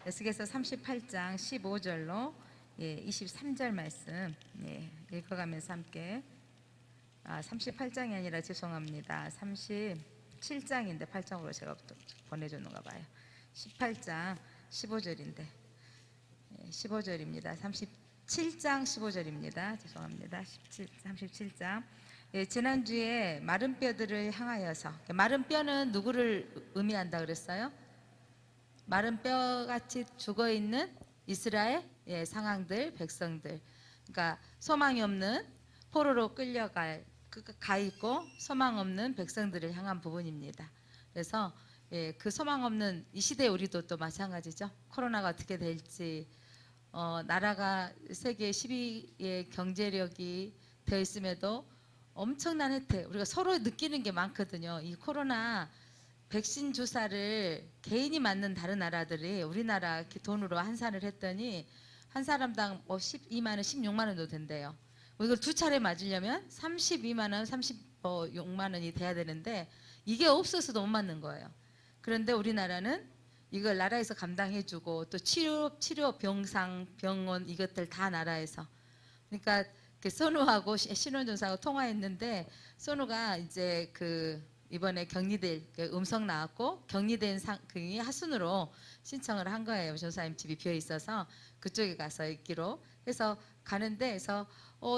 에스겔서 38장 15절로 23절 말씀 읽어가면서 함께 38장이 아니라 죄송합니다. 37장인데 8장으로 제가 보내줬는가 봐요. 18장 15절인데 15절입니다. 37장 15절입니다. 죄송합니다. 37장. 지난주에 마른 뼈들을 향하여서, 마른 뼈는 누구를 의미한다 그랬어요? 마른 뼈같이 죽어있는 이스라엘 상황들, 백성들, 그러니까 소망이 없는, 포로로 가 있고 소망 없는 백성들을 향한 부분입니다. 그래서 그 소망 없는 이 시대에 우리도 또 마찬가지죠. 코로나가 어떻게 될지, 나라가 세계 10위의 경제력이 되어 있음에도 엄청난 혜택, 우리가 서로 느끼는 게 많거든요. 이 코로나 백신 주사를 개인이 맞는 다른 나라들이 우리나라 돈으로 환산을 했더니 한 사람당 12만 원, 16만 원도 된대요. 이걸 두 차례 맞으려면 32만 원, 36만 원이 돼야 되는데 이게 없어서도 못 맞는 거예요. 그런데 우리나라는 이걸 나라에서 감당해주고 또 치료 병상, 병원 이것들 다 나라에서. 그러니까 선우하고 신원전사하고 통화했는데 선우가 이제 이번에 격리될 음성 나왔고 격리된 그게 하순으로 신청을 한 거예요. 전사님 집이 비어 있어서 그쪽에 가서 있기로 해서 가는데, 그래서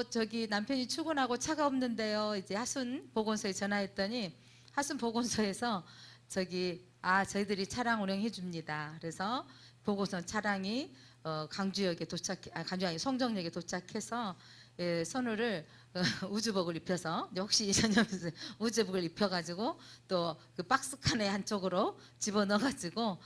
저기 남편이 출근하고 차가 없는데요. 이제 하순 보건소에 전화했더니 하순 보건소에서 저희들이 차량 운행해 줍니다. 그래서 보건소 차량이 강주역에 강주 송정역에 도착해서 선우를 우주복을 입혀서, 혹시 전염병 우주복을 입혀가지고 또 그 박스칸의 한쪽으로 집어넣어가지고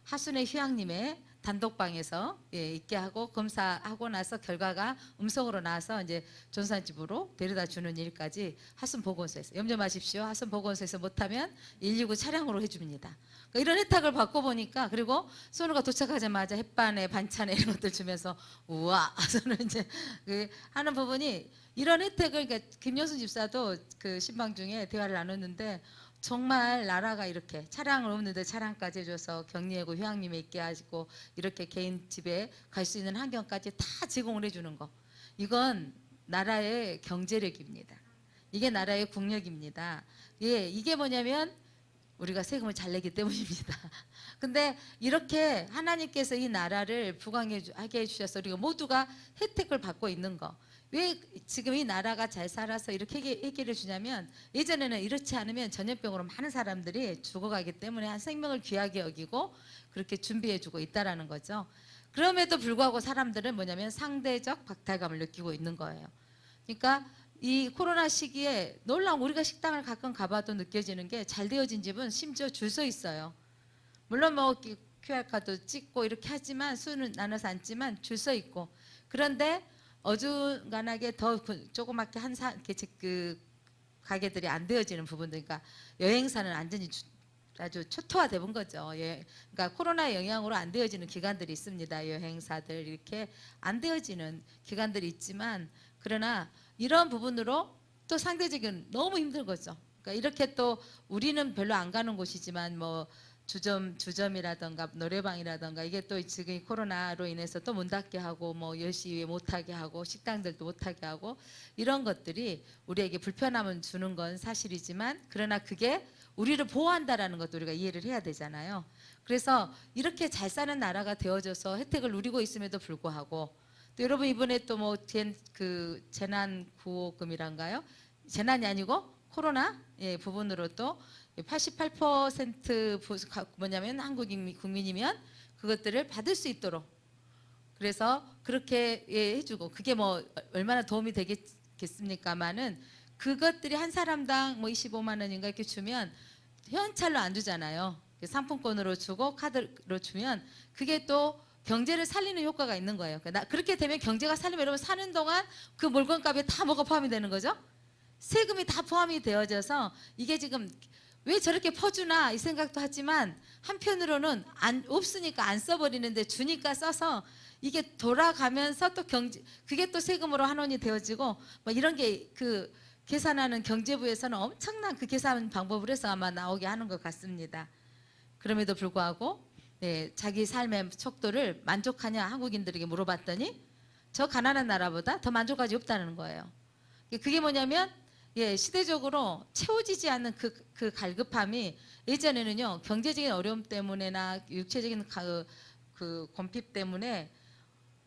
하순의 휴양림의 단독방에서 있게 하고 검사하고 나서 결과가 음성으로 나와서 이제 전산 집으로 데려다 주는 일까지 하순 보건소에서, 염려 마십시오. 하순 보건소에서 못하면 119 차량으로 해줍니다. 그러니까 이런 혜택을 받고 보니까, 그리고 선우가 도착하자마자 햇반에 반찬에 이런 것들 주면서 우와, 저는 이제 하는 부분이 이런 혜택을, 그러니까 김여순 집사도 그 신방 중에 대화를 나눴는데 정말 나라가 이렇게 차량을 없는데 차량까지 해줘서 격리하고 휴양림에 있게 하시고 이렇게 개인 집에 갈 수 있는 환경까지 다 제공을 해주는 거, 이건 나라의 경제력입니다. 이게 나라의 국력입니다. 이게 뭐냐면 우리가 세금을 잘 내기 때문입니다. 근데 이렇게 하나님께서 이 나라를 부강하게 해주셔서 우리가 모두가 혜택을 받고 있는 거, 왜 지금 이 나라가 잘 살아서 이렇게 해결해 주냐면, 예전에는 이렇지 않으면 전염병으로 많은 사람들이 죽어가기 때문에 한 생명을 귀하게 여기고 그렇게 준비해 주고 있다라는 거죠. 그럼에도 불구하고 사람들은 뭐냐면 상대적 박탈감을 느끼고 있는 거예요. 그러니까 이 코로나 시기에 놀라운, 우리가 식당을 가끔 가봐도 느껴지는 게, 잘 되어진 집은 심지어 줄 서 있어요. 물론 뭐 QR카드 찍고 이렇게 하지만 수는 나눠서 앉지만 줄 서 있고, 그런데 어중간하게 더 조그맣게 그 가게들이 안 되어지는 부분들, 그러니까 여행사는 완전히 아주 초토화돼 본 거죠. 그러니까 코로나 영향으로 안 되어지는 기관들이 있습니다. 여행사들 이렇게 안 되어지는 기관들이 있지만, 그러나 이런 부분으로 또 상대적인 너무 힘든 거죠. 그러니까 이렇게 또 우리는 별로 안 가는 곳이지만 뭐 주점이라던가 노래방이라던가 이게 또 지금 코로나로 인해서 또 문 닫게 하고 뭐 10시 이후에 못하게 하고 식당들도 못하게 하고, 이런 것들이 우리에게 불편함을 주는 건 사실이지만, 그러나 그게 우리를 보호한다라는 것도 우리가 이해를 해야 되잖아요. 그래서 이렇게 잘 사는 나라가 되어져서 혜택을 누리고 있음에도 불구하고, 또 여러분 이번에 또 뭐 그 재난 구호금이란가요? 재난이 아니고 코로나 부분으로 또 88% 뭐냐면 한국인 국민이면 그것들을 받을 수 있도록, 그래서 그렇게 해주고, 그게 뭐 얼마나 도움이 되겠습니까마는, 그것들이 한 사람당 뭐 25만 원인가 이렇게 주면 현찰로 안 주잖아요. 상품권으로 주고 카드로 주면 그게 또 경제를 살리는 효과가 있는 거예요. 그렇게 되면 경제가 살리면 여러분 사는 동안 그 물건값에 다 뭐가 포함이 되는 거죠? 세금이 다 포함이 되어져서, 이게 지금 왜 저렇게 퍼주나 이 생각도 하지만, 한편으로는 없으니까 안 써버리는데 주니까 써서 이게 돌아가면서 또 그게 또 세금으로 환원이 되어지고, 뭐 이런 게 계산하는 경제부에서는 엄청난 그 계산 방법을 해서 아마 나오게 하는 것 같습니다. 그럼에도 불구하고 자기 삶의 척도를 만족하냐 한국인들에게 물어봤더니 저 가난한 나라보다 더 만족하지 없다는 거예요. 그게 뭐냐면 시대적으로 채워지지 않는 그 갈급함이 예전에는요 경제적인 어려움 때문에나 육체적인 그 권핍 때문에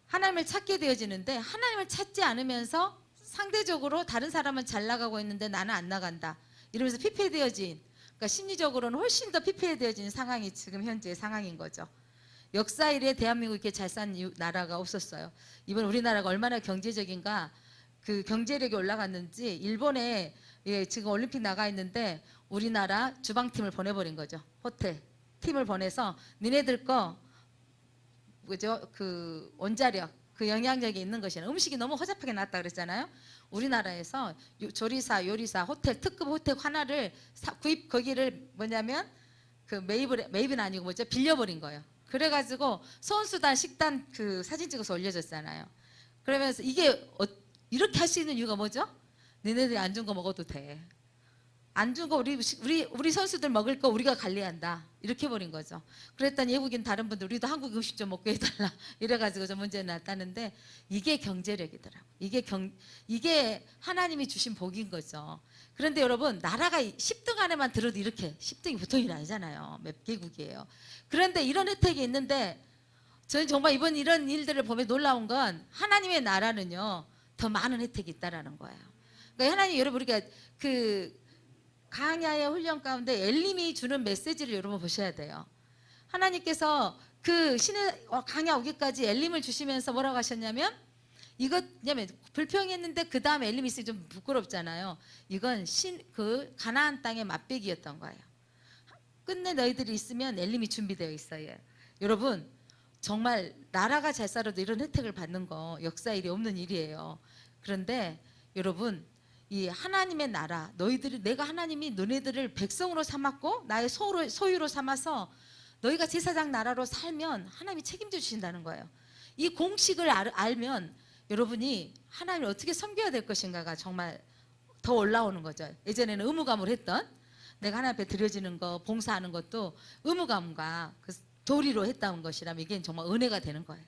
하나님을 찾게 되어지는데 하나님을 찾지 않으면서 상대적으로 다른 사람은 잘 나가고 있는데 나는 안 나간다 이러면서 피폐되어진, 그러니까 심리적으로는 훨씬 더 피폐되어진 상황이 지금 현재의 상황인 거죠. 역사 이래 대한민국 이렇게 잘 산 나라가 없었어요. 이번 우리나라가 얼마나 경제적인가, 그 경제력이 올라갔는지 일본에 지금 올림픽 나가 있는데 우리나라 주방팀을 보내버린 거죠. 호텔 팀을 보내서 니네들 거 그죠? 그 원자력, 그 영향력이 있는 것이나 음식이 너무 허접하게 나왔다 그랬잖아요. 우리나라에서 조리사, 요리사, 호텔 특급 호텔 하나를 구입 거기를 뭐냐면 그 매입은 아니고 뭐죠? 빌려버린 거예요. 그래가지고 선수단 식단 그 사진 찍어서 올려줬잖아요. 그러면서 이게 이렇게 할 수 있는 이유가 뭐죠? 너네들이 안 준 거 먹어도 돼. 안 준 거 우리 선수들 먹을 거 우리가 관리한다. 이렇게 해버린 거죠. 그랬더니 외국인 다른 분들 우리도 한국 음식 좀 먹게 해달라. 이래가지고 좀 문제 났다는데 이게 경제력이더라고. 이게 하나님이 주신 복인 거죠. 그런데 여러분 나라가 10등 안에만 들어도 이렇게 10등이 보통 일 아니잖아요. 몇 개국이에요. 그런데 이런 혜택이 있는데 저는 정말 이번 이런 일들을 보면 놀라운 건 하나님의 나라는요 더 많은 혜택이 있다라는 거예요. 그러니까 하나님 여러분 우리가 그 강야의 훈련 가운데 엘림이 주는 메시지를 여러분 보셔야 돼요. 하나님께서 그 신의 강야 오기까지 엘림을 주시면서 뭐라고 하셨냐면 왜냐면 불평했는데 그 다음에 엘림이 있으니 좀 부끄럽잖아요. 이건 그 가나안 땅의 맛배기였던 거예요. 끝내 너희들이 있으면 엘림이 준비되어 있어요. 여러분 정말 나라가 잘 살아도 이런 혜택을 받는 거 역사 일이 없는 일이에요. 그런데 여러분 이 하나님의 나라 내가 하나님이 너네들을 백성으로 삼았고 나의 소유로 삼아서 너희가 제사장 나라로 살면 하나님이 책임져 주신다는 거예요. 이 공식을 알면 여러분이 하나님을 어떻게 섬겨야 될 것인가가 정말 더 올라오는 거죠. 예전에는 의무감을 했던 내가 하나님 앞에 드려지는 거 봉사하는 것도 의무감과 그 도리로 했다는 것이라면 이게 정말 은혜가 되는 거예요.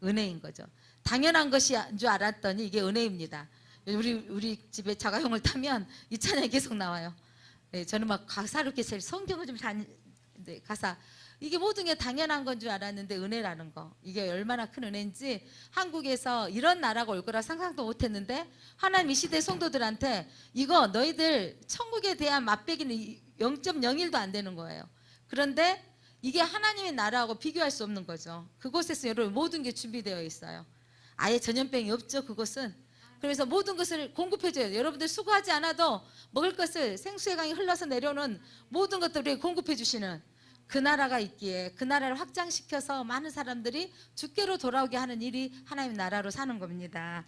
은혜인 거죠. 당연한 것인 줄 알았더니 이게 은혜입니다. 우리 집에 자가용을 타면 이 찬양이 계속 나와요. 저는 막 가사를 이렇게 성경을 좀 가사 이게 모든 게 당연한 건 줄 알았는데 은혜라는 거 이게 얼마나 큰 은혜인지 한국에서 이런 나라가 올 거라 상상도 못했는데 하나님 이 시대 성도들한테 이거 너희들 천국에 대한 맛배기는 0.01도 안 되는 거예요. 그런데 이게 하나님의 나라하고 비교할 수 없는 거죠. 그곳에서 여러분 모든 게 준비되어 있어요. 아예 전염병이 없죠. 그곳은. 그래서 모든 것을 공급해줘요. 여러분들 수고하지 않아도 먹을 것을 생수의 강이 흘러서 내려오는 모든 것들을 공급해 주시는 그 나라가 있기에 그 나라를 확장시켜서 많은 사람들이 주께로 돌아오게 하는 일이 하나님의 나라로 사는 겁니다.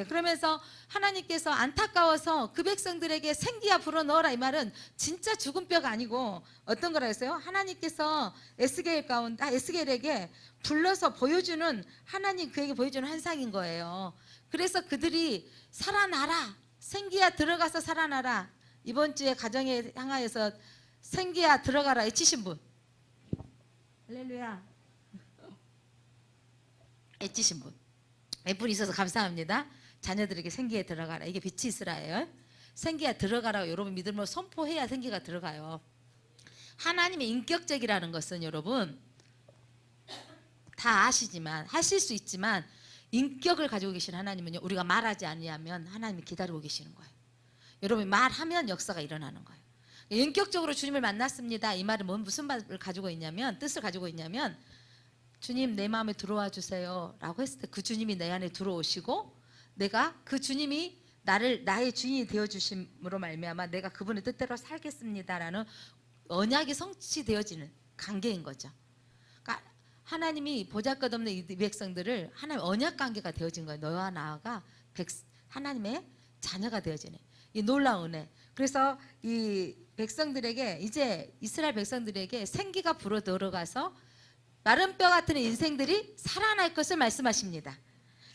그러면서 하나님께서 안타까워서 그 백성들에게 생기야 불어넣어라 이 말은 진짜 죽은 뼈가 아니고 어떤 거라 했어요? 하나님께서 에스겔에게 불러서 보여주는 하나님 그에게 보여주는 환상인 거예요. 그래서 그들이 살아나라 생기야 들어가서 살아나라. 이번 주에 가정에 향하여서 생기야 들어가라 외치신 분 할렐루야 외치신 분 몇 분 있어서 감사합니다. 자녀들에게 생기에 들어가라. 이게 빛이 이스라엘 생기야 들어가라고 여러분 믿음으로 선포해야 생기가 들어가요. 하나님의 인격적이라는 것은 여러분 다 아시지만 하실 수 있지만 인격을 가지고 계신 하나님은요 우리가 말하지 아니하면 하나님이 기다리고 계시는 거예요. 여러분이 말하면 역사가 일어나는 거예요. 인격적으로 주님을 만났습니다. 이 말은 무슨 말을 가지고 있냐면 뜻을 가지고 있냐면 주님 내 마음에 들어와 주세요 라고 했을 때 그 주님이 내 안에 들어오시고 내가 그 주님이 나의 주인이 되어주심으로 말미암아 내가 그분의 뜻대로 살겠습니다라는 언약이 성취되어지는 관계인 거죠. 그러니까 하나님이 보잘것없는 이 백성들을 하나님 언약 관계가 되어진 거예요. 너와 나가 하나님의 자녀가 되어지네. 이 놀라운 은혜. 그래서 이 백성들에게 이제 이스라엘 백성들에게 생기가 불어 들어가서 마른 뼈 같은 인생들이 살아날 것을 말씀하십니다.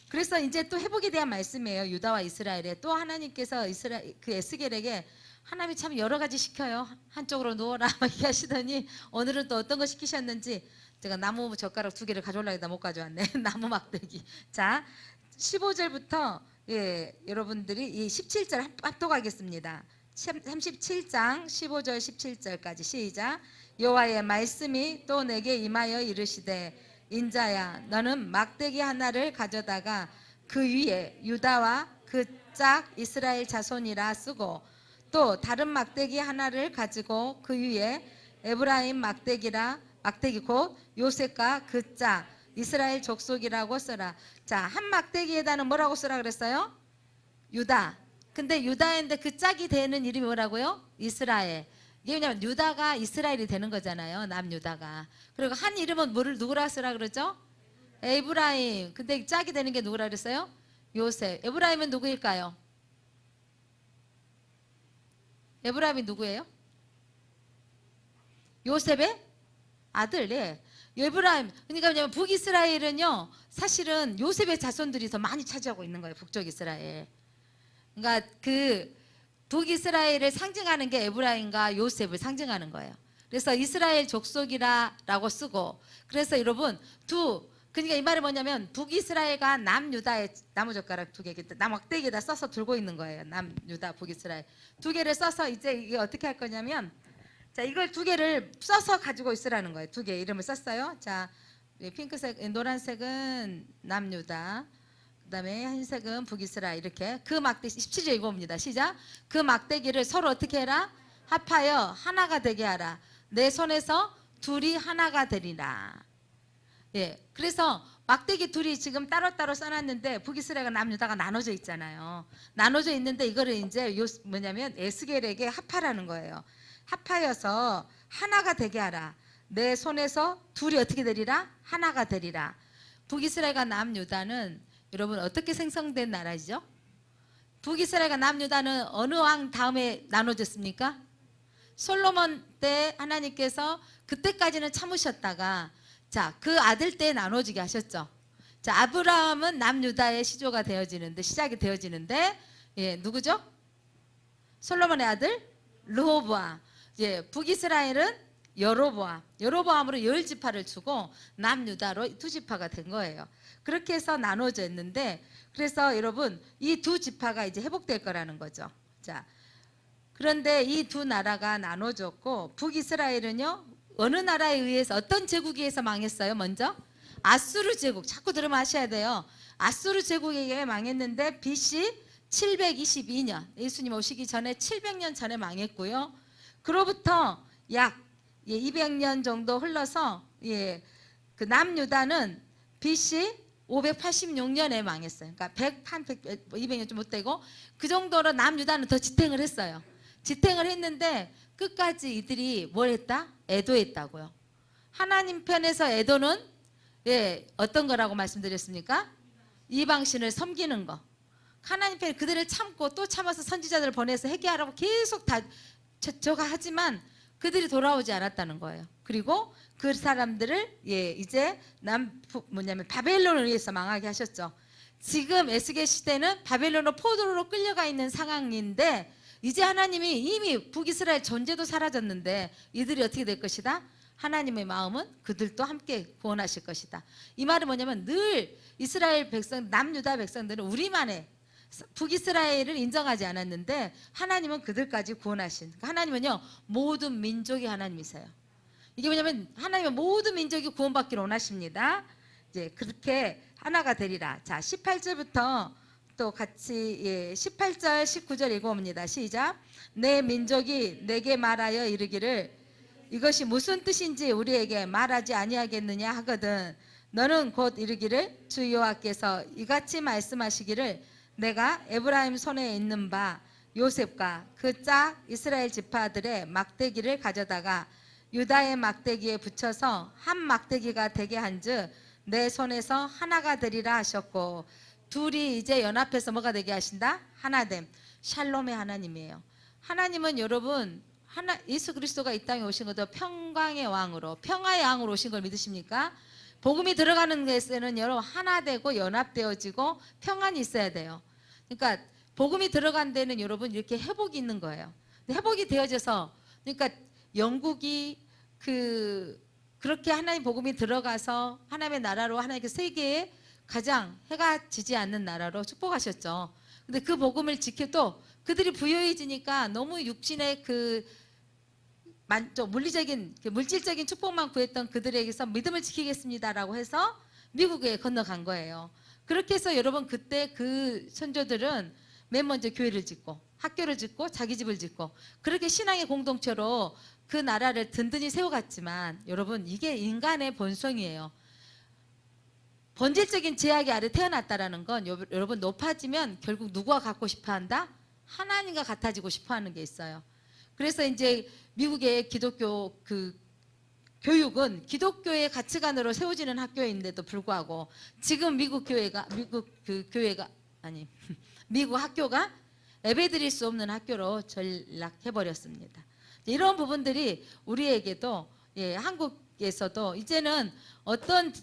그래서 이제 또 회복에 대한 말씀이에요. 유다와 이스라엘에 또 하나님께서 그 에스겔에게 하나님이 참 여러 가지 시켜요. 한쪽으로 누워라 막 얘기하시더니 오늘은 또 어떤 거 시키셨는지 제가 나무 젓가락 2개를 가져오려고 했다 못 가져왔네. 나무 막대기. 자, 15절부터 여러분들이 이 17절 합독하겠습니다. 37장 15절 17절까지 시작. 여호와의 말씀이 또 내게 임하여 이르시되 인자야 너는 막대기 하나를 가져다가 그 위에 유다와 그 짝 이스라엘 자손이라 쓰고 또 다른 막대기 하나를 가지고 그 위에 에브라임 막대기 곧 요셉과 그 짝 이스라엘 족속이라고 써라. 자, 한 막대기에다는 뭐라고 쓰라 그랬어요? 유다. 근데 유다인데 그 짝이 되는 이름이 뭐라고요? 이스라엘. 이게 왜냐면 유다가 이스라엘이 되는 거잖아요. 남유다가. 그리고 한 이름은 누구라 쓰라 그러죠? 에브라임. 근데 짝이 되는 게 누구라 그랬어요? 요셉. 에브라임은 누구일까요? 에브라임이 누구예요? 요셉의 아들. 예. 에브라임. 그러니까 왜냐면 북이스라엘은요. 사실은 요셉의 자손들이 더 많이 차지하고 있는 거예요. 북쪽 이스라엘. 그러니까 그 북이스라엘을 상징하는 게 에브라임과 요셉을 상징하는 거예요. 그래서 이스라엘 족속이라고 쓰고 그래서 여러분 그러니까 이 말이 뭐냐면 북이스라엘과 남유다의 나무젓가락 2개 나막대기에다 써서 들고 있는 거예요. 남유다 북이스라엘 2개를 써서 이제 이게 어떻게 할 거냐면 자 이걸 2개를 써서 가지고 있으라는 거예요. 2개 이름을 썼어요. 자 핑크색 노란색은 남유다 그다음에 흰색은 북이스라엘 이렇게 그 막대기 17절 읽어봅니다. 시작. 그 막대기를 서로 어떻게 해라? 합하여 하나가 되게 하라. 내 손에서 둘이 하나가 되리라. 예, 그래서 막대기 둘이 지금 따로따로 써놨는데 북이스라엘과 남유다가 나눠져 있잖아요. 나눠져 있는데 이거를 이제 뭐냐면 에스겔에게 합하라는 거예요. 합하여서 하나가 되게 하라. 내 손에서 둘이 어떻게 되리라? 하나가 되리라. 북이스라엘과 남유다는 여러분 어떻게 생성된 나라죠? 북이스라엘과 남유다는 어느 왕 다음에 나눠졌습니까? 솔로몬 때 하나님께서 그때까지는 참으셨다가 자, 그 아들 때 나눠지게 하셨죠. 자, 아브라함은 남유다의 시조가 되어지는데 시작이 되어지는데 예, 누구죠? 솔로몬의 아들 르호보암. 예, 북이스라엘은 여로보암으로 10지파를 주고 남유다로 2지파가 된 거예요. 그렇게 해서 나눠졌는데 그래서 여러분 이 2지파가 이제 회복될 거라는 거죠. 자, 그런데 이 2 나라가 나눠졌고 북이스라엘은요. 어느 나라에 의해서 어떤 제국에 의해서 망했어요? 먼저 아수르 제국. 자꾸 들으면 아셔야 돼요. 아수르 제국에 의해 망했는데 BC 722년 예수님 오시기 전에 700년 전에 망했고요. 그로부터 약 200년 정도 흘러서 그 남유다는 BC 586년에 망했어요. 그러니까 200년 좀 못 되고 그 정도로 남유다는 더 지탱을 했어요. 지탱을 했는데 끝까지 이들이 뭘 했다? 애도했다고요. 하나님 편에서 애도는 어떤 거라고 말씀드렸습니까? 이방신을 섬기는 거. 하나님 편에 그들을 참고 또 참아서 선지자들을 보내서 회개하라고 계속 다 저가 하지만 그들이 돌아오지 않았다는 거예요. 그리고 그 사람들을 이제 바벨론을 위해서 망하게 하셨죠. 지금 에스겔 시대는 바벨론으로 포로로 끌려가 있는 상황인데 이제 하나님이 이미 북이스라엘 전제도 사라졌는데 이들이 어떻게 될 것이다? 하나님의 마음은 그들도 함께 구원하실 것이다. 이 말은 뭐냐면 늘 이스라엘 백성, 남유다 백성들은 우리만의 북이스라엘을 인정하지 않았는데 하나님은 그들까지 구원하신. 하나님은요 모든 민족이 하나님이세요. 이게 뭐냐면 하나님은 모든 민족이 구원받기를 원하십니다. 이제 그렇게 하나가 되리라. 자 18절부터 또 같이 18절 19절 읽어봅니다. 시작. 내 민족이 내게 말하여 이르기를 이것이 무슨 뜻인지 우리에게 말하지 아니하겠느냐 하거든 너는 곧 이르기를 주 여호와께서 이같이 말씀하시기를 내가 에브라임 손에 있는 바 요셉과 그 짝 이스라엘 지파들의 막대기를 가져다가 유다의 막대기에 붙여서 한 막대기가 되게 한즉 내 손에서 하나가 되리라 하셨고 둘이 이제 연합해서 뭐가 되게 하신다? 하나됨. 샬롬의 하나님이에요. 하나님은 여러분 예수 그리스도가 이 땅에 오신 것도 평강의 왕으로 평화의 왕으로 오신 걸 믿으십니까? 복음이 들어가는 데서는 여러분 하나 되고 연합되어지고 평안이 있어야 돼요. 그러니까 복음이 들어간 데는 여러분 이렇게 회복이 있는 거예요. 회복이 되어져서 그러니까 영국이 그 그렇게 하나님 복음이 들어가서 하나님의 나라로 하나님께 세계에 가장 해가 지지 않는 나라로 축복하셨죠. 근데 그 복음을 지켜도 그들이 부유해지니까 너무 육신의 그 물리적인 물질적인 축복만 구했던 그들에게서 믿음을 지키겠습니다라고 해서 미국에 건너간 거예요. 그렇게 해서 여러분 그때 그 선조들은 맨 먼저 교회를 짓고 학교를 짓고 자기 집을 짓고 그렇게 신앙의 공동체로 그 나라를 든든히 세워갔지만 여러분 이게 인간의 본성이에요. 본질적인 제약이 아래 태어났다라는 건 여러분 높아지면 결국 누구와 같고 싶어한다? 하나님과 같아지고 싶어하는 게 있어요. 그래서 이제 미국의 기독교 그 교육은 기독교의 가치관으로 세워지는 학교인데도 불구하고 지금 미국 학교가 예배드릴 수 없는 학교로 전락해 버렸습니다. 이런 부분들이 우리에게도 한국에서도 이제는 어떤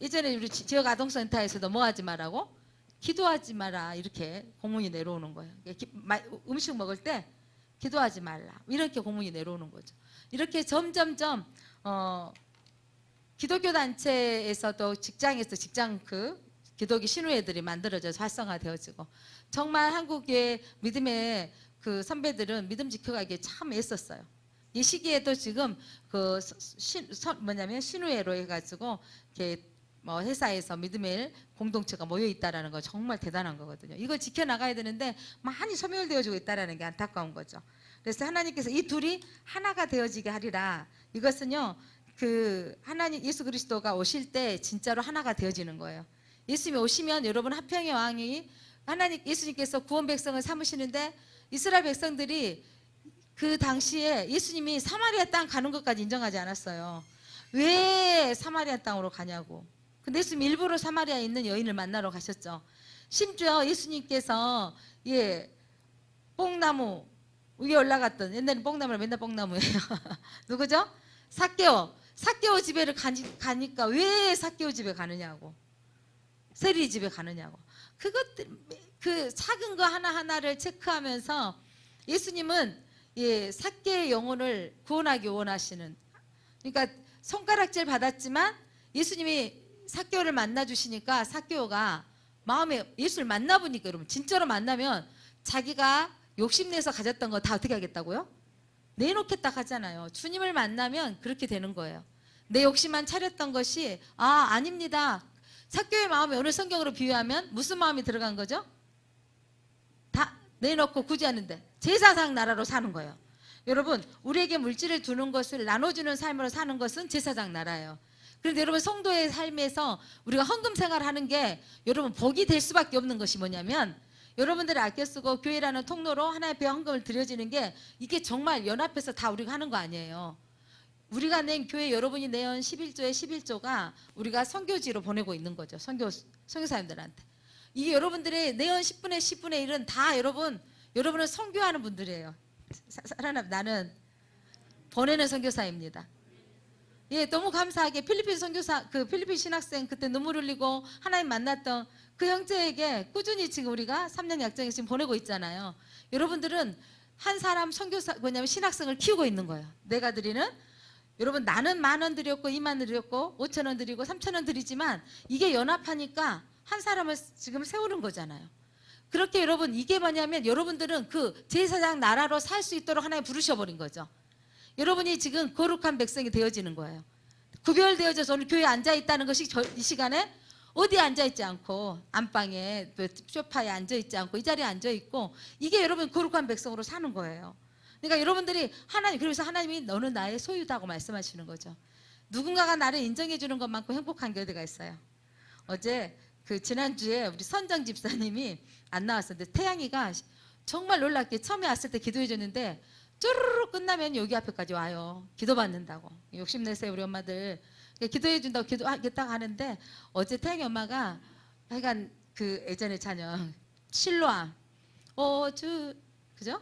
예전에 우리 지역 아동센터에서도 뭐 하지 말라고? 기도하지 마라 이렇게 공문이 내려오는 거예요. 음식 먹을 때 기도하지 말라 이렇게 공문이 내려오는 거죠. 이렇게 점점점 기독교 단체에서도 직장에서 기독교 신우회들이 만들어져서 활성화되어지고 정말 한국의 믿음의 그 선배들은 믿음 지켜가기에 참 애썼어요. 이 시기에도 지금 신우회로 해가지고 이렇게 회사에서 믿음의 공동체가 모여 있다라는 거 정말 대단한 거거든요. 이걸 지켜나가야 되는데 많이 소멸되어지고 있다라는 게 안타까운 거죠. 그래서 하나님께서 이 둘이 하나가 되어지게 하리라. 이것은요, 하나님 예수 그리스도가 오실 때 진짜로 하나가 되어지는 거예요. 예수님이 오시면 여러분 화평의 왕이 예수님께서 구원 백성을 삼으시는데 이스라엘 백성들이 그 당시에 예수님이 사마리아 땅 가는 것까지 인정하지 않았어요. 왜 사마리아 땅으로 가냐고. 근데 예수님 일부러 사마리아에 있는 여인을 만나러 가셨죠. 심지어 예수님께서 뽕나무 위에 올라갔던 옛날에 뽕나무는 맨날 뽕나무예요. 누구죠? 삭개오 집에를 가니까 왜 삭개오 집에 가느냐고. 세리 집에 가느냐고. 그 작은 거 하나하나를 체크하면서 예수님은 삭개의 영혼을 구원하기 원하시는, 그러니까 손가락질 받았지만 예수님이 삭개오를 만나 주시니까 삭개오가 마음에 예수를 만나보니까 여러분 진짜로 만나면 자기가 욕심내서 가졌던 거 다 어떻게 하겠다고요? 내놓겠다 하잖아요. 주님을 만나면 그렇게 되는 거예요. 내 욕심만 차렸던 것이 아닙니다. 삭개오의 마음이 오늘 성경으로 비유하면 무슨 마음이 들어간 거죠? 다 내놓고 굳이 하는데 제사장 나라로 사는 거예요. 여러분 우리에게 물질을 두는 것을 나눠주는 삶으로 사는 것은 제사장 나라예요. 그런데 여러분 성도의 삶에서 우리가 헌금 생활하는 게 여러분 복이 될 수밖에 없는 것이 뭐냐면 여러분들이 아껴 쓰고 교회라는 통로로 하나의 배 헌금을 드려지는 게 이게 정말 연합해서 다 우리가 하는 거 아니에요. 우리가 낸 교회 여러분이 내온 11조의 11조가 우리가 선교지로 보내고 있는 거죠. 선교사님들한테. 이게 여러분들의 내온 10분의 10분의 1은 다 여러분은 선교하는 분들이에요. 나는 보내는 선교사입니다. 너무 감사하게 필리핀 선교사 필리핀 신학생 그때 눈물 흘리고 하나님 만났던 그 형제에게 꾸준히 지금 우리가 3년 약정에 지금 보내고 있잖아요. 여러분들은 한 사람 선교사 신학생을 키우고 있는 거예요. 내가 드리는 여러분 나는 10,000원 드렸고 20,000원 드렸고 5,000원 드리고 3,000원 드리지만 이게 연합하니까 한 사람을 지금 세우는 거잖아요. 그렇게 여러분 이게 뭐냐면 여러분들은 그 제사장 나라로 살 수 있도록 하나님 부르셔버린 거죠. 여러분이 지금 거룩한 백성이 되어지는 거예요. 구별되어져서 오늘 교회에 앉아있다는 것이 이 시간에 어디에 앉아있지 않고 안방에 소파에 앉아있지 않고 이 자리에 앉아있고 이게 여러분 거룩한 백성으로 사는 거예요. 그러니까 여러분들이 그래서 하나님이 너는 나의 소유다고 말씀하시는 거죠. 누군가가 나를 인정해 주는 것만큼 행복한 게 어디가 있어요. 어제 지난주에 우리 선정 집사님이 안 나왔었는데 태양이가 정말 놀랍게 처음에 왔을 때 기도해 줬는데 쭈르르 끝나면 여기 앞에까지 와요. 기도받는다고. 욕심내세요 우리 엄마들. 기도해 준다고 기도하겠다고 하는데 어제 태양이 엄마가 하여간 예전에 자녀 실로암 그죠?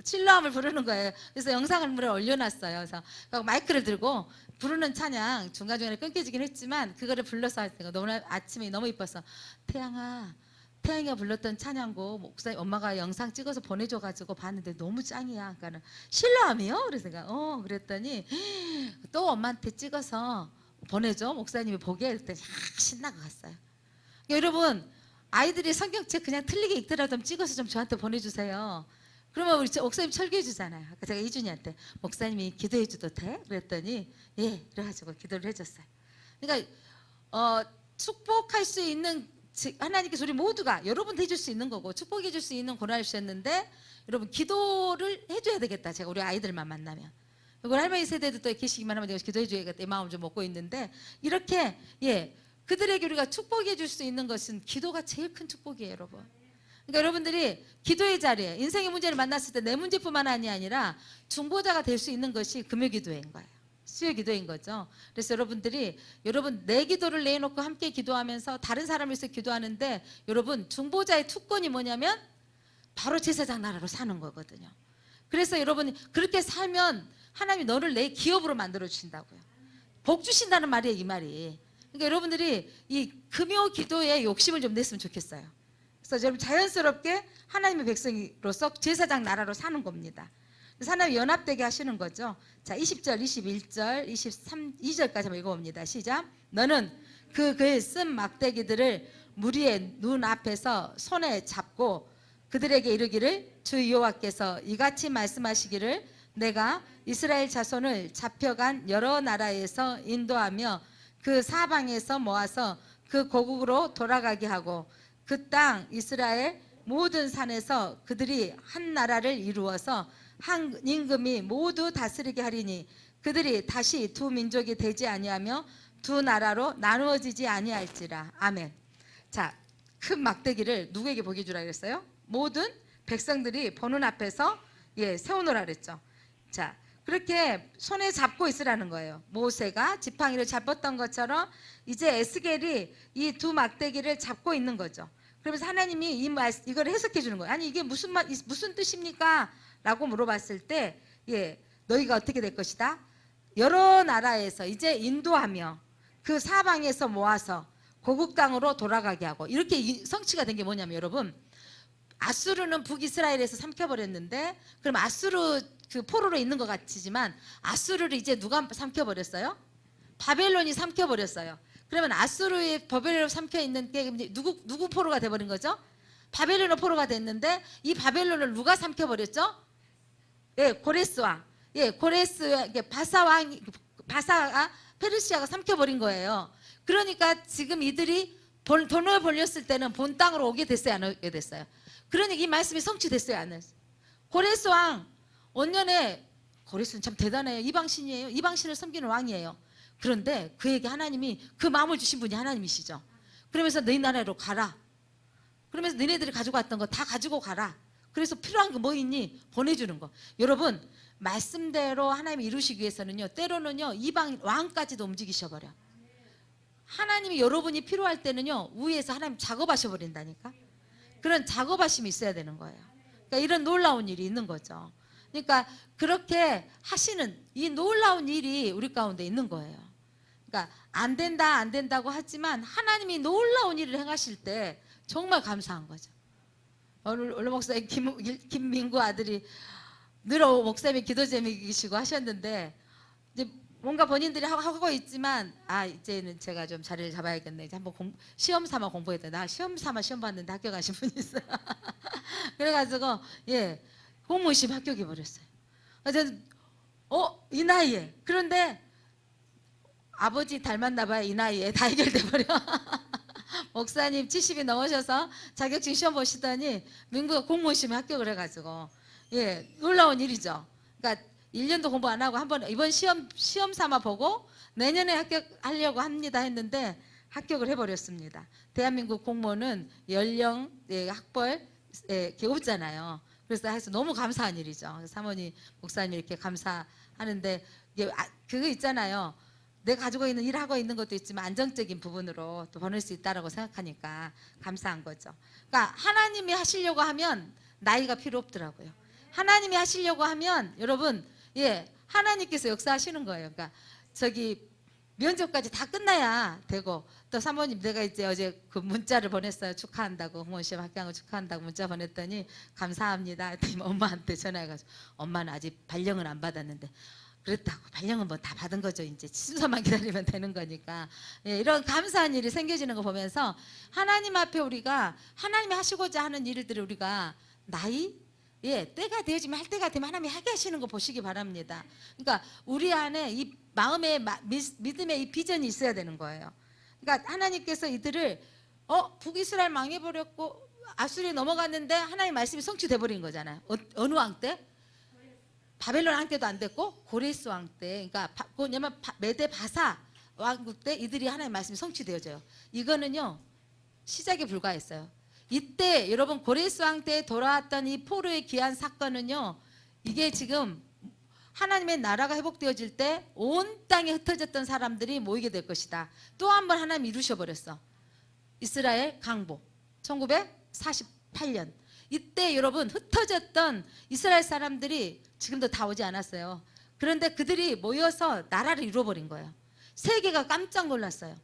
실로암을 부르는 거예요. 그래서 영상을 올려놨어요. 그래서 마이크를 들고 부르는 찬양 중간중간에 끊겨지긴 했지만 그거를 불러서 할 때가 너무 아침에 너무 이뻐서 태양아 태영이가 불렀던 찬양곡 목사님 엄마가 영상 찍어서 보내줘가지고 봤는데 너무 짱이야. 그러니까는 신랑이요? 그래서 내가 그랬더니 또 엄마한테 찍어서 보내줘 목사님이 보게 했더니 신나고 갔어요. 여러분 아이들이 성경책 그냥 틀리게 읽더라도 찍어서 좀 저한테 보내주세요. 그러면 우리 목사님 설교해 주잖아요. 아까 제가 이준이한테 목사님이 기도해 줘도 돼? 그랬더니 예 그래가지고 기도를 해줬어요. 그러니까 축복할 수 있는 하나님께서 우리 모두가 여러분 해줄 수 있는 거고 축복해 줄 수 있는 고난을 주셨는데 여러분 기도를 해줘야 되겠다. 제가 우리 아이들만 만나면 이걸 할머니 세대도 또 계시기만 하면 내가 기도해 줘야겠다 이 마음 좀 먹고 있는데 이렇게 그들에게 우리가 축복해 줄 수 있는 것은 기도가 제일 큰 축복이에요 여러분. 그러니까 여러분들이 기도의 자리에 인생의 문제를 만났을 때 내 문제뿐만 아니라 중보자가 될 수 있는 것이 금요 기도인 거예요. 수요 기도인 거죠. 그래서 여러분들이 내 기도를 내놓고 함께 기도하면서 다른 사람을 위해서 기도하는데 여러분 중보자의 특권이 뭐냐면 바로 제사장 나라로 사는 거거든요. 그래서 여러분 그렇게 살면 하나님이 너를 내 기업으로 만들어 주신다고요. 복 주신다는 말이에요 이 말이. 그러니까 여러분들이 이 금요 기도에 욕심을 좀 냈으면 좋겠어요. 그래서 여러분 자연스럽게 하나님의 백성으로서 제사장 나라로 사는 겁니다. 하나님 연합되게 하시는 거죠. 자 20절, 21절, 22절까지 한번 읽어봅니다. 시작. 너는 그 글 쓴 막대기들을 무리의 눈 앞에서 손에 잡고 그들에게 이르기를 주 여호와께서 이같이 말씀하시기를 내가 이스라엘 자손을 잡혀간 여러 나라에서 인도하며 그 사방에서 모아서 그 고국으로 돌아가게 하고 그 땅 이스라엘 모든 산에서 그들이 한 나라를 이루어서 한 임금이 모두 다스리게 하리니 그들이 다시 두 민족이 되지 아니하며 두 나라로 나누어지지 아니할지라. 아멘. 자, 큰 막대기를 누구에게 보게 주라 그랬어요? 모든 백성들이 보는 앞에서 세우노라 그랬죠. 자, 그렇게 손에 잡고 있으라는 거예요. 모세가 지팡이를 잡았던 것처럼 이제 에스겔이 이 두 막대기를 잡고 있는 거죠. 그러면서 하나님이 이걸 해석해 주는 거예요. 아니 이게 무슨 뜻입니까? 라고 물어봤을 때 너희가 어떻게 될 것이다? 여러 나라에서 이제 인도하며 그 사방에서 모아서 고국 땅으로 돌아가게 하고 이렇게 성취가 된 게 뭐냐면 여러분 아수르는 북이스라엘에서 삼켜버렸는데 그럼 아수르 그 포로로 있는 것 같지만 아수르를 이제 누가 삼켜버렸어요? 바벨론이 삼켜버렸어요. 그러면 아수르의 바벨론으로 삼켜 있는 게 누구 포로가 돼버린 거죠? 바벨론의 포로가 됐는데 이 바벨론을 누가 삼켜버렸죠? 고레스왕, 고레스 바사가 페르시아가 삼켜버린 거예요. 그러니까 지금 이들이 돈을 벌렸을 때는 본 땅으로 오게 됐어요, 안 오게 됐어요? 그러니까 이 말씀이 성취됐어요, 안 했어요? 고레스왕 원년에 고레스는 참 대단해요. 이방신이에요. 이방신을 섬기는 왕이에요. 그런데 그에게 하나님이 그 마음을 주신 분이 하나님이시죠. 그러면서 너희 나라로 가라. 그러면서 너네들이 가지고 왔던 거 다 가지고 가라. 그래서 필요한 거 뭐 있니? 보내주는 거. 여러분 말씀대로 하나님이 이루시기 위해서는요 때로는요 이방 왕까지도 움직이셔버려. 하나님이 여러분이 필요할 때는요 위에서 하나님 작업하셔 버린다니까. 그런 작업하심이 있어야 되는 거예요. 그러니까 이런 놀라운 일이 있는 거죠. 그러니까 그렇게 하시는 이 놀라운 일이 우리 가운데 있는 거예요. 그러니까 안 된다고 하지만 하나님이 놀라운 일을 행하실 때 정말 감사한 거죠. 오늘 목사님 김민구 아들이 늘 목사님이 기도 제목이시고 하셨는데 이제 뭔가 본인들이 하고 있지만 이제는 제가 좀 자리를 잡아야겠네. 이제 한번 시험 삼아 공부했다. 나 시험 삼아 시험 봤는데 합격하신 분이 있어요. 그래가지고 공무원 시험 합격해 버렸어요. 이 나이에 그런데 아버지 닮았나 봐요. 이 나이에 다 해결돼 버려. 목사님 70이 넘으셔서 자격증 시험 보시더니 민구가 공무원 시험에 합격을 해가지고 놀라운 일이죠. 그러니까 1년도 공부 안 하고 한번 이번 시험 삼아 보고 내년에 합격하려고 합니다 했는데 합격을 해버렸습니다. 대한민국 공무원은 연령, 학벌 없잖아요. 그래서 해서 너무 감사한 일이죠. 사모님, 목사님 이렇게 감사하는데 그거 있잖아요. 내가 가지고 있는 일하고 있는 것도 있지만 안정적인 부분으로 또 보낼 수 있다라고 생각하니까 감사한 거죠. 그러니까 하나님이 하시려고 하면 나이가 필요 없더라고요. 하나님이 하시려고 하면 여러분 하나님께서 역사하시는 거예요. 그러니까 면접까지 다 끝나야 되고, 또 사모님 내가 이제 어제 그 문자를 보냈어요. 축하한다고, 홍원 씨 합격한 거 축하한다고 문자 보냈더니 감사합니다 했더니 엄마한테 전화해가지고 엄마는 아직 발령은 안 받았는데, 그렇다고 발령은 뭐 다 받은 거죠. 이제 순서만 기다리면 되는 거니까. 예, 이런 감사한 일이 생겨지는 거 보면서 하나님 앞에 우리가 하나님이 하시고자 하는 일들을 우리가 때가 되어지면 할 때가 되면 하나님이 하게 하시는 거 보시기 바랍니다. 그러니까 우리 안에 이 마음의 믿음의 이 비전이 있어야 되는 거예요. 그러니까 하나님께서 이들을 북이스라엘 망해버렸고 아수리에 넘어갔는데 하나님 말씀이 성취돼 버린 거잖아요. 어느 왕 때? 바벨론 왕 때도 안 됐고 고레스 왕 때, 그러니까 뭐냐면 메데 바사 왕국 때 이들이 하나님 말씀이 성취되어져요. 이거는요 시작에 불과했어요. 이때 여러분 고레스 왕 때 돌아왔던 이 포로의 귀한 사건은요, 이게 지금 하나님의 나라가 회복되어질 때 온 땅에 흩어졌던 사람들이 모이게 될 것이다. 또 한 번 하나님 이루셔 버렸어. 이스라엘 강복 1948년 이때 여러분 흩어졌던 이스라엘 사람들이 지금도 다 오지 않았어요. 그런데 그들이 모여서 나라를 이루어버린 거예요. 세계가 깜짝 놀랐어요.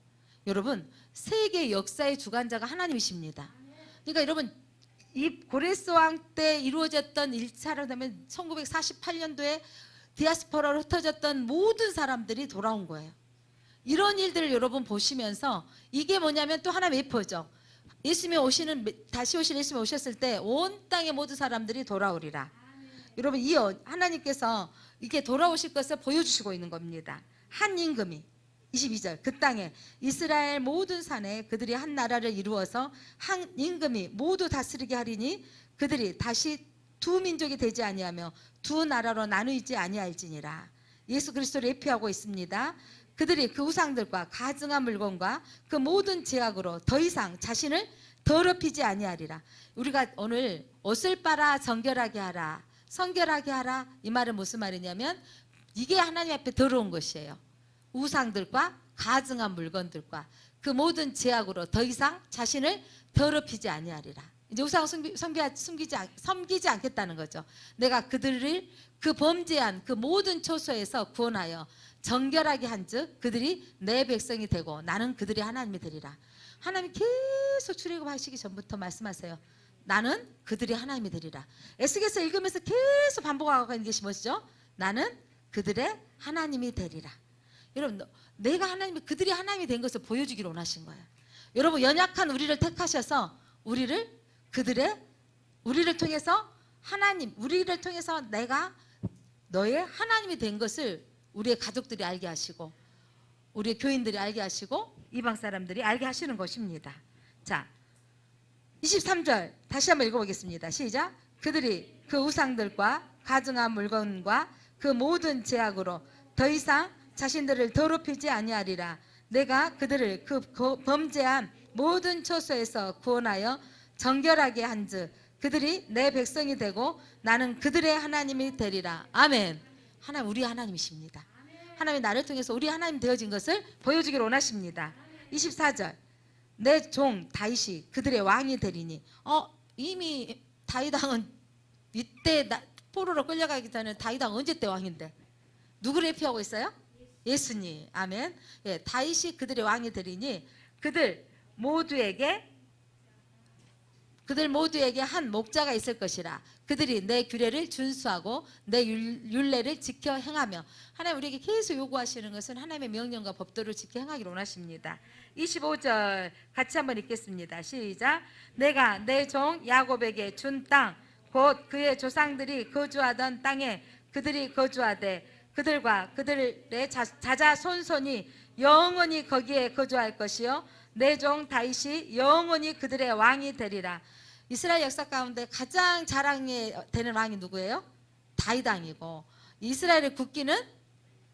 여러분 세계 역사의 주관자가 하나님이십니다. 그러니까 여러분 이 고레스 왕 때 이루어졌던 일차로 되면 1948년도에 디아스포라로 흩어졌던 모든 사람들이 돌아온 거예요. 이런 일들을 여러분 보시면서 이게 뭐냐면 또 하나 메이퍼죠. 다시 오실 예수님이 오셨을 때 온 땅의 모든 사람들이 돌아오리라. 여러분 이 하나님께서 이게 돌아오실 것을 보여주시고 있는 겁니다. 한 임금이 22절 그 땅에 이스라엘 모든 산에 그들이 한 나라를 이루어서 한 임금이 모두 다스리게 하리니 그들이 다시 두 민족이 되지 아니하며 두 나라로 나누이지 아니할지니라. 예수 그리스도를 예표하고 있습니다. 그들이 그 우상들과 가증한 물건과 그 모든 제약으로 더 이상 자신을 더럽히지 아니하리라. 우리가 오늘 옷을 빨아 정결하게 하라, 성결하게 하라, 이 말은 무슨 말이냐면 이게 하나님 앞에 더러운 것이에요. 우상들과 가증한 물건들과 그 모든 제약으로 더 이상 자신을 더럽히지 아니하리라. 이제 우상을 섬기지 않겠다는 거죠. 내가 그들을 그 범죄한 그 모든 초소에서 구원하여 정결하게 한즉 그들이 내 백성이 되고 나는 그들이 하나님이 되리라. 하나님 계속 출애굽하시기 전부터 말씀하세요. 나는 그들이 하나님이 되리라. 에스겔서 읽으면서 계속 반복하고 있는 것이 뭐죠? 나는 그들의 하나님이 되리라. 여러분 내가 그들이 하나님이 된 것을 보여주기를 원하신 거예요. 여러분 연약한 우리를 택하셔서 우리를 통해서 우리를 통해서 내가 너의 하나님이 된 것을 우리의 가족들이 알게 하시고 우리의 교인들이 알게 하시고 이방 사람들이 알게 하시는 것입니다. 자 23절 다시 한번 읽어보겠습니다. 시작. 그들이 그 우상들과 가증한 물건과 그 모든 제약으로 더 이상 자신들을 더럽히지 아니하리라. 내가 그들을 그 범죄한 모든 처소에서 구원하여 정결하게 한즉 그들이 내 백성이 되고 나는 그들의 하나님이 되리라. 아멘. 하나님 우리 하나님이십니다. 하나님이 나를 통해서 우리 하나님 되어진 것을 보여주기를 원하십니다. 24절 내 종 다윗이 그들의 왕이 되리니 이미 다윗 왕은 이때 포로로 끌려가기 전에 다윗 왕 언제 때 왕인데 누구를 예표하고 있어요? 예수님. 아멘. 예, 다윗이 그들의 왕이 되리니 그들 모두에게 한 목자가 있을 것이라. 그들이 내 규례를 준수하고 내 율례를 지켜 행하며. 하나님 우리에게 계속 요구하시는 것은 하나님의 명령과 법도를 지켜 행하기를 원하십니다. 25절 같이 한번 읽겠습니다. 시작. 내가 내 종 야곱에게 준 땅 곧 그의 조상들이 거주하던 땅에 그들이 거주하되 그들과 그들의 자자손손이 영원히 거기에 거주할 것이요 내 종 다윗이 영원히 그들의 왕이 되리라. 이스라엘 역사 가운데 가장 자랑이 되는 왕이 누구예요? 다윗 왕이고 이스라엘의 국기는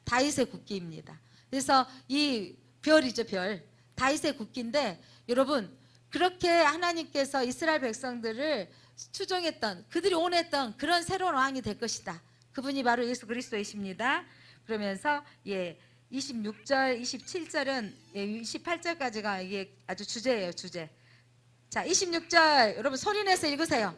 다윗의 국기입니다. 그래서 이 별이죠, 별. 다윗의 국기인데 여러분 그렇게 하나님께서 이스라엘 백성들을 추종했던 그들이 원했던 그런 새로운 왕이 될 것이다. 그분이 바로 예수 그리스도이십니다. 그러면서 26절, 27절은 28절까지가 이게 아주 주제예요, 주제. 자, 26절 여러분 소리내서 읽으세요.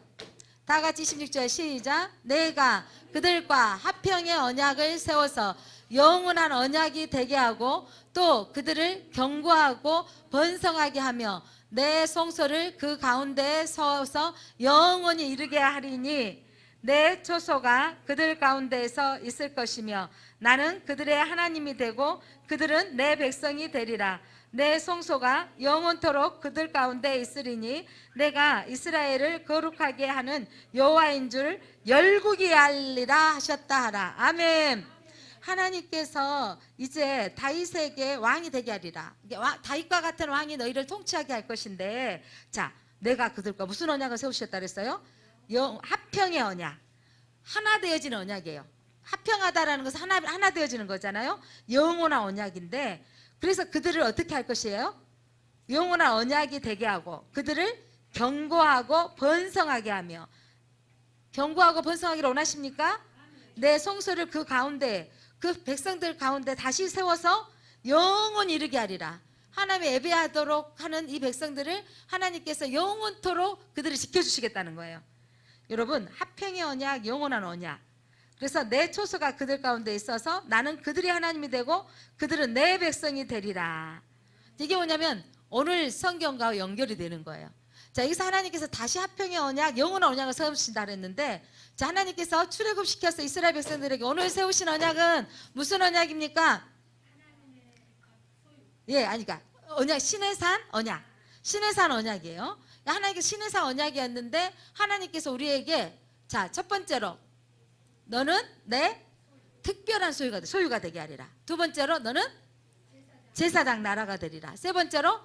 다 같이 26절 시작. 내가 그들과 화평의 언약을 세워서 영원한 언약이 되게 하고 또 그들을 견고하고 번성하게 하며 내 성소를 그 가운데에 서서 영원히 이르게 하리니 내 초소가 그들 가운데에서 있을 것이며 나는 그들의 하나님이 되고 그들은 내 백성이 되리라. 내 성소가 영원토록 그들 가운데 있으리니 내가 이스라엘을 거룩하게 하는 여호와인 줄 열국이 알리라 하셨다 하라. 아멘. 하나님께서 이제 다윗에게 왕이 되게 하리라. 다윗과 같은 왕이 너희를 통치하게 할 것인데, 자, 내가 그들과 무슨 언약을 세우셨다 그랬어요? 합평의 언약. 하나 되어지는 언약이에요. 합평하다라는 것은 하나 되어지는 거잖아요. 영원한 언약인데, 그래서 그들을 어떻게 할 것이에요? 영원한 언약이 되게 하고 그들을 견고하고 번성하게 하며. 견고하고 번성하기를 원하십니까? 내 성소를 그 가운데, 그 백성들 가운데 다시 세워서 영원히 이르게 하리라. 하나님의 예배하도록 하는 이 백성들을 하나님께서 영원토록 그들을 지켜주시겠다는 거예요. 여러분, 합평의 언약, 영원한 언약. 그래서 내 초소가 그들 가운데 있어서 나는 그들이 하나님이 되고 그들은 내 백성이 되리라. 이게 뭐냐면 오늘 성경과 연결이 되는 거예요. 자, 여기서 하나님께서 다시 합평의 언약, 영원한 언약을 세우신다 그랬는데, 자, 하나님께서 출애굽시켜서 이스라엘 백성들에게 오늘 세우신 언약은 무슨 언약입니까? 예, 아니까 언약, 신의 산 언약. 신의 산 언약이에요. 하나님께서 신의 산 언약이었는데 하나님께서 우리에게, 자, 첫 번째로 너는 내 특별한 소유가 되게 하리라. 두 번째로 너는 제사장 나라가 되리라. 세 번째로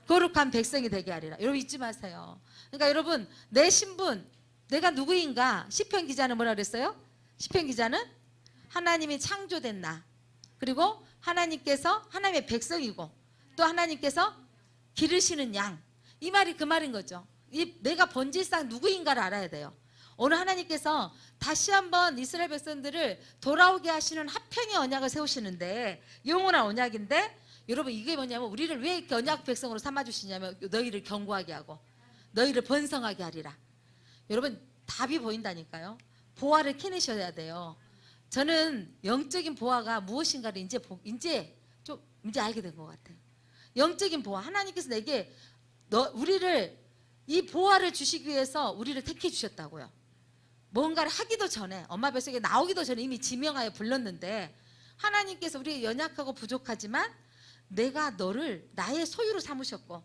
거룩한 백성이 되게 하리라. 여러분 잊지 마세요. 그러니까 여러분, 내 신분, 내가 누구인가? 시편 기자는 뭐라 그랬어요? 시편 기자는 하나님이 창조된 나, 그리고 하나님께서 하나님의 백성이고 또 하나님께서 기르시는 양. 이 말이 그 말인 거죠. 내가 본질상 누구인가를 알아야 돼요. 오늘 하나님께서 다시 한번 이스라엘 백성들을 돌아오게 하시는 합평의 언약을 세우시는데, 영원한 언약인데, 여러분 이게 뭐냐면 우리를 왜 이렇게 언약 백성으로 삼아주시냐면 너희를 견고하게 하고 너희를 번성하게 하리라. 여러분 답이 보인다니까요. 보화를 캐내셔야 돼요. 저는 영적인 보화가 무엇인가를 이제 알게 된 것 같아요. 영적인 보화, 하나님께서 내게 우리를, 이 보화를 주시기 위해서 우리를 택해 주셨다고요. 뭔가를 하기도 전에, 엄마 뱃속에 나오기도 전에 이미 지명하여 불렀는데, 하나님께서 우리가 연약하고 부족하지만 내가 너를 나의 소유로 삼으셨고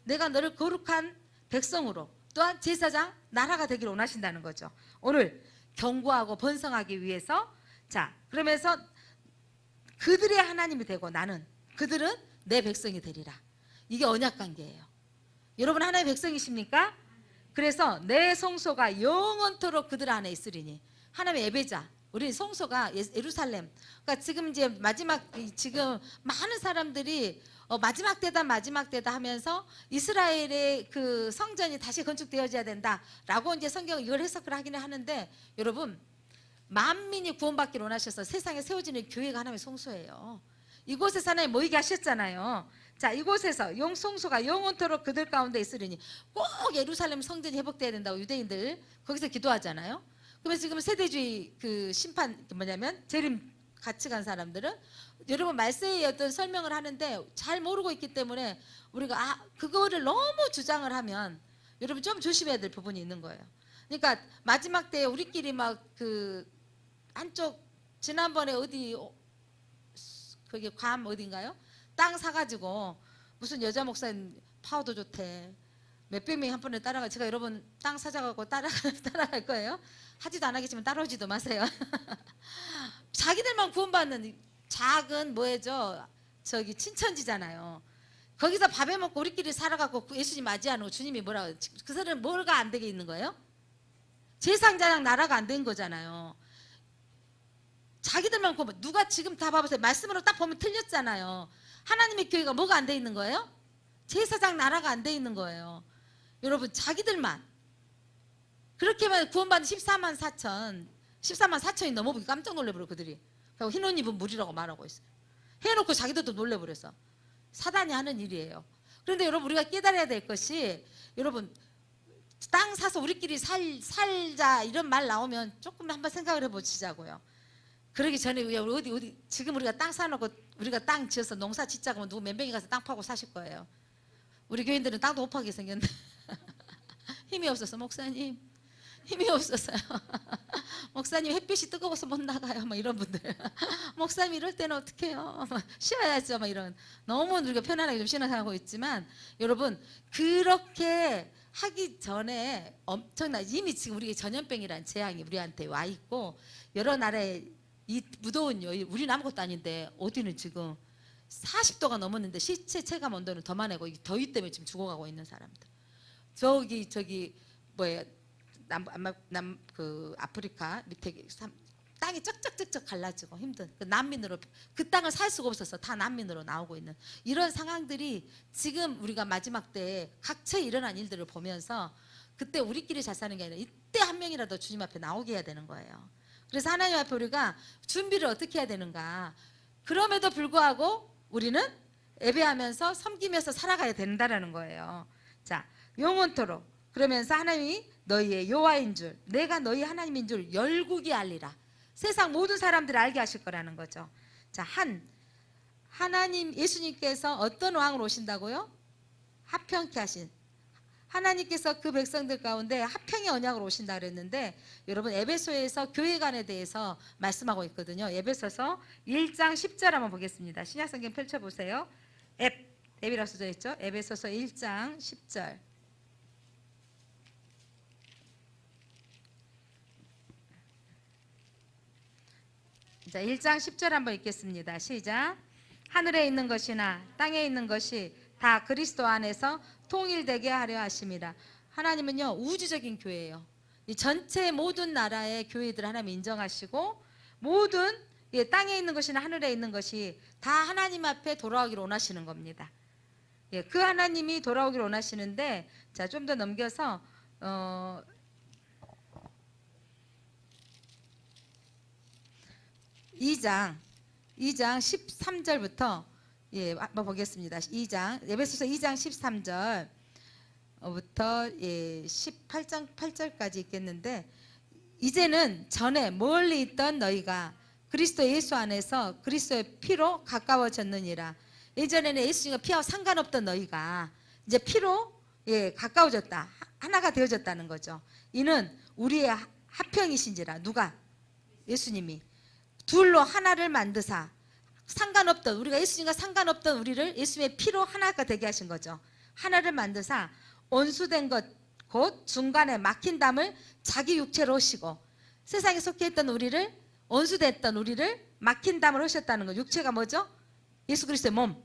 내가 너를 거룩한 백성으로, 또한 제사장 나라가 되기를 원하신다는 거죠. 오늘 견고하고 번성하기 위해서, 자, 그러면서 그들의 하나님이 되고 나는, 그들은 내 백성이 되리라. 이게 언약 관계예요. 여러분 하나님의 백성이십니까? 그래서 내 성소가 영원토록 그들 안에 있으리니. 하나님의 예배자, 우리 성소가 예루살렘. 그러니까 지금 이제 지금 많은 사람들이 마지막 때다 하면서 이스라엘의 그 성전이 다시 건축되어져야 된다라고 이제 성경 이걸 해석을 하기는 하는데, 여러분 만민이 구원받기를 원하셔서 세상에 세워지는 교회가 하나님의 성소예요. 이곳에서 하나님 모이게 하셨잖아요. 자, 이곳에서 성소가 영원토록 그들 가운데 있으리니. 꼭 예루살렘 성전이 회복돼야 된다고 유대인들 거기서 기도하잖아요. 그러면 지금 세대주의 그 심판, 뭐냐면 재림 같이 간 사람들은 여러분 말세의 어떤 설명을 하는데 잘 모르고 있기 때문에 우리가 그거를 너무 주장을 하면 여러분 좀 조심해야 될 부분이 있는 거예요. 그러니까 마지막 때에 우리끼리 막 그 한쪽, 지난번에 어디 그게 괌 어딘가요? 땅 사가지고 무슨 여자 목사님 파워도 좋대, 몇백 명이 한 번에 따라가. 제가 여러분 땅 사자가고 따라갈 거예요. 하지도 안 하겠지만 따라오지도 마세요. 자기들만 구원받는 작은 뭐예죠? 저기 친천지잖아요. 거기서 밥해 먹고 우리끼리 살아갖고 예수님 맞이하는 주님이 뭐라고, 그 사람은 뭐가 안 되게 있는 거예요? 제사장 나라가 안 된 거잖아요. 자기들만 구원, 누가 지금 다 봐보세요. 말씀으로 딱 보면 틀렸잖아요. 하나님의 교회가 뭐가 안 돼 있는 거예요? 제사장 나라가 안 돼 있는 거예요. 여러분 자기들만 그렇게만 구원받은 14만 4천이 넘어보기 깜짝 놀래버려 그들이. 그리고 흰 옷 입은 무리라고 말하고 있어요. 해놓고 자기들도 놀래버려서. 사단이 하는 일이에요. 그런데 여러분 우리가 깨달아야 될 것이, 여러분 땅 사서 우리끼리 살자 이런 말 나오면 조금 한번 생각을 해보시자고요. 그러기 전에 우리 어디 지금 우리가 땅 사놓고 우리가 땅 지어서 농사 짓자고 하면 누구 몇 명이 가서 땅 파고 사실 거예요. 우리 교인들은 땅도 못 파게 생겼는데 힘이 없어서 목사님 힘이 없었어요. 목사님 햇빛이 뜨거워서 못 나가요. 막 이런 분들. 목사님 이럴 때는 어떻게 해요? 쉬어야죠. 막 이런. 너무 우리가 편안하게 좀 신앙하고 있지만 여러분 그렇게 하기 전에 엄청난 이미 지금 우리가 전염병이라는 재앙이 우리한테 와 있고 여러 나라에 이 무더운 여일 우리는 아무것도 아닌데 어디는 지금 40도가 넘었는데 시체 체감 온도는 더 많고 더위 때문에 지금 죽어가고 있는 사람들. 저기 뭐예요? 그 아프리카 밑에 땅이 쩍쩍쩍쩍 갈라지고 힘든 그 난민으로 그 땅을 살 수가 없어서 다 난민으로 나오고 있는 이런 상황들이 지금 우리가 마지막 때에 각처에 일어난 일들을 보면서 그때 우리끼리 잘 사는 게 아니라 이때 한 명이라도 주님 앞에 나오게 해야 되는 거예요. 그래서 하나님 앞에 우리가 준비를 어떻게 해야 되는가. 그럼에도 불구하고 우리는 예배하면서 섬기면서 살아가야 된다라는 거예요. 자, 영원토록 그러면서 하나님이 너희의 여호와인 줄 내가 너희 하나님인 줄 열국이 알리라. 세상 모든 사람들이 알게 하실 거라는 거죠. 자, 하나님 예수님께서 어떤 왕으로 오신다고요? 합평케 하신 하나님께서 그 백성들 가운데 합평의 언약으로 오신다 그랬는데 여러분 에베소에서 교회관에 대해서 말씀하고 있거든요. 에베소서 1장 10절 한번 보겠습니다. 신약성경 펼쳐보세요. 앱이라고 써져 있죠. 에베소서 1장 10절. 자, 1장 10절 한번 읽겠습니다. 시작. 하늘에 있는 것이나 땅에 있는 것이 다 그리스도 안에서 통일되게 하려 하심이라. 하나님은요 우주적인 교회예요. 이 전체 모든 나라의 교회들 하나님 인정하시고 모든 땅에 있는 것이나 하늘에 있는 것이 다 하나님 앞에 돌아오기를 원하시는 겁니다. 그 하나님이 돌아오기를 원하시는데 자, 좀 더 넘겨서 2장 13절부터 한번 보겠습니다. 에베소서 2장 13절부터 18장 8절까지 있겠는데 이제는 전에 멀리 있던 너희가 그리스도 예수 안에서 그리스도의 피로 가까워졌느니라. 예전에는 예수님과 피와 상관없던 너희가 이제 피로 가까워졌다. 하나가 되어졌다는 거죠. 이는 우리의 합평이신지라. 누가? 예수님이 둘로 하나를 만드사 상관없던 우리가 예수님과 상관없던 우리를 예수님의 피로 하나가 되게 하신 거죠. 하나를 만드사 온수된 것 곧 중간에 막힌 담을 자기 육체로 오시고 세상에 속해 있던 우리를 온수됐던 우리를 막힌 담을 오셨다는 거. 육체가 뭐죠? 예수 그리스도의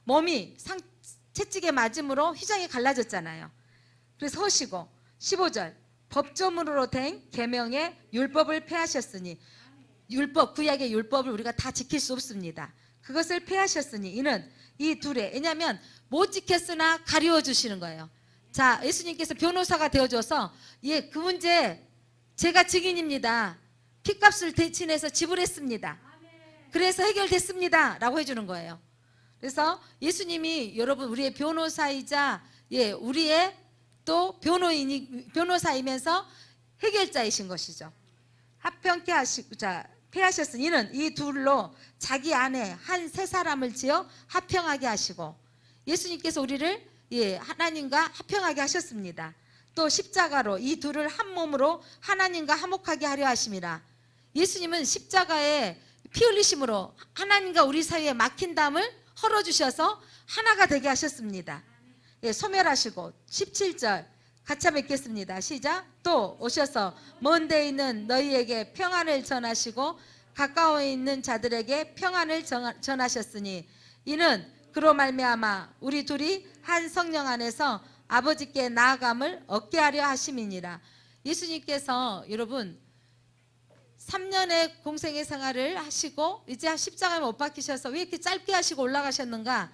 몸이 채찍에 맞음으로 휘장이 갈라졌잖아요. 그래서 허시고 15절 법조문으로 된 계명의 율법을 폐하셨으니 율법, 구약의 율법을 우리가 다 지킬 수 없습니다. 그것을 폐하셨으니 이는 이 둘에 왜냐하면 못 지켰으나 가리워 주시는 거예요. 자, 예수님께서 변호사가 되어줘서 그 문제 제가 증인입니다. 피값을 대신해서 지불했습니다. 그래서 해결됐습니다 라고 해주는 거예요. 그래서 예수님이 여러분 우리의 변호사이자 우리의 또 변호사이면서 해결자이신 것이죠. 합평케 하시고 폐하셨으니 이는 이 둘로 자기 안에 한 세 사람을 지어 합평하게 하시고 예수님께서 우리를 하나님과 합평하게 하셨습니다. 또 십자가로 이 둘을 한 몸으로 하나님과 화목하게 하려 하심이라. 예수님은 십자가에 피 흘리심으로 하나님과 우리 사이에 막힌 담을 헐어주셔서 하나가 되게 하셨습니다. 소멸하시고 17절 같이 한번 읽겠습니다. 시작. 또 오셔서 먼 데 있는 너희에게 평안을 전하시고 가까워 있는 자들에게 평안을 전하셨으니 이는 그로 말미암아 우리 둘이 한 성령 안에서 아버지께 나아감을 얻게 하려 하심이니라. 예수님께서 여러분 3년의 공생의 생활을 하시고 이제 십자가에 못 박히셔서 왜 이렇게 짧게 하시고 올라가셨는가?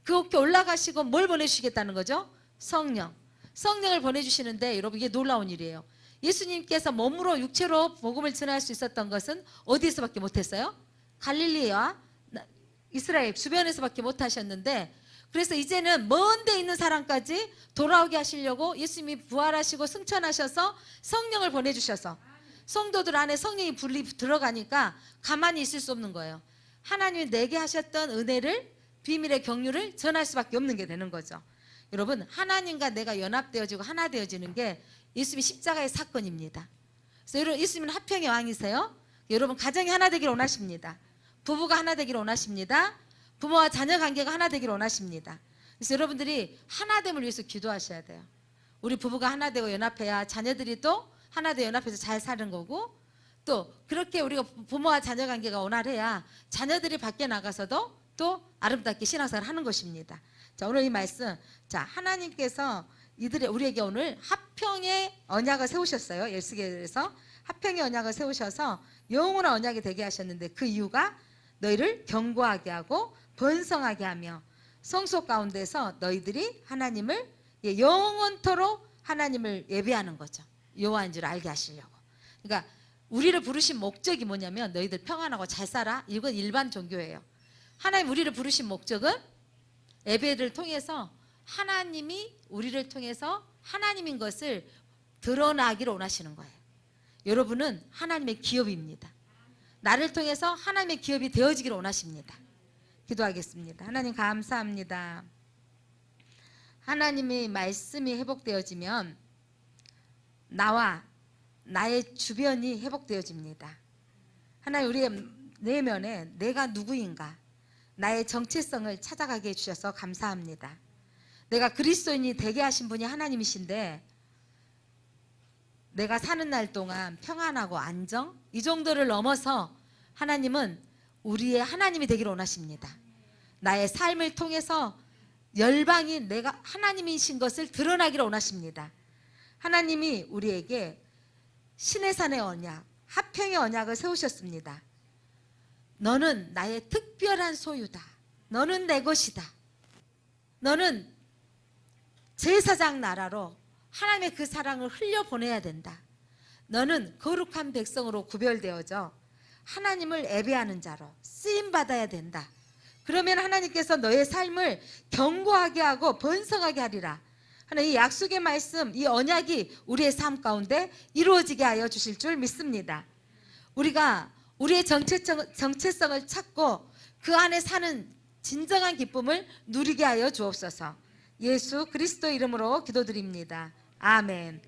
그렇게 올라가시고 뭘 보내주시겠다는 거죠? 성령을 보내주시는데 여러분 이게 놀라운 일이에요. 예수님께서 몸으로 육체로 복음을 전할 수 있었던 것은 어디에서밖에 못했어요? 갈릴리와 이스라엘 주변에서밖에 못하셨는데 그래서 이제는 먼 데 있는 사람까지 돌아오게 하시려고 예수님이 부활하시고 승천하셔서 성령을 보내주셔서 성도들 안에 성령이 분리 들어가니까 가만히 있을 수 없는 거예요. 하나님이 내게 하셨던 은혜를, 비밀의 경륜을 전할 수밖에 없는 게 되는 거죠. 여러분, 하나님과 내가 연합되어지고 하나 되어지는 게 예수님의 십자가의 사건입니다. 그래서 여러분, 예수님은 화평의 왕이세요. 여러분, 가정이 하나 되기를 원하십니다. 부부가 하나 되기를 원하십니다. 부모와 자녀 관계가 하나 되기를 원하십니다. 그래서 여러분들이 하나됨을 위해서 기도하셔야 돼요. 우리 부부가 하나 되고 연합해야 자녀들이 또 하나 되어 연합해서 잘 사는 거고, 또 그렇게 우리가 부모와 자녀 관계가 원활해야 자녀들이 밖에 나가서도 또 아름답게 신앙생활을 하는 것입니다. 자, 오늘 이 말씀, 자, 하나님께서 우리에게 오늘 화평의 언약을 세우셨어요. 에스겔에서 화평의 언약을 세우셔서 영원한 언약이 되게 하셨는데, 그 이유가 너희를 견고하게 하고 번성하게 하며 성소 가운데서 너희들이 하나님을 영원토록 하나님을 예배하는 거죠. 여호와인 줄 알게 하시려고. 그러니까 우리를 부르신 목적이 뭐냐면 너희들 평안하고 잘 살아. 이건 일반 종교예요. 하나님 우리를 부르신 목적은 예배를 통해서 하나님이 우리를 통해서 하나님인 것을 드러나기를 원하시는 거예요. 여러분은 하나님의 기업입니다. 나를 통해서 하나님의 기업이 되어지기를 원하십니다. 기도하겠습니다. 하나님 감사합니다. 하나님의 말씀이 회복되어지면 나와 나의 주변이 회복되어집니다. 하나님, 우리의 내면에 내가 누구인가, 나의 정체성을 찾아가게 해주셔서 감사합니다. 내가 그리스도인이 되게 하신 분이 하나님이신데, 내가 사는 날 동안 평안하고 안정, 이 정도를 넘어서 하나님은 우리의 하나님이 되기를 원하십니다. 나의 삶을 통해서 열방이 내가 하나님이신 것을 드러나기를 원하십니다. 하나님이 우리에게 신의 산의 언약, 화평의 언약을 세우셨습니다. 너는 나의 특별한 소유다. 너는 내 것이다. 너는 제사장 나라로 하나님의 그 사랑을 흘려보내야 된다. 너는 거룩한 백성으로 구별되어져 하나님을 예배하는 자로 쓰임받아야 된다. 그러면 하나님께서 너의 삶을 견고하게 하고 번성하게 하리라. 하나님, 이 약속의 말씀, 이 언약이 우리의 삶 가운데 이루어지게 하여 주실 줄 믿습니다. 우리가 우리의 정체성을 찾고 그 안에 사는 진정한 기쁨을 누리게 하여 주옵소서. 예수 그리스도 이름으로 기도드립니다. 아멘.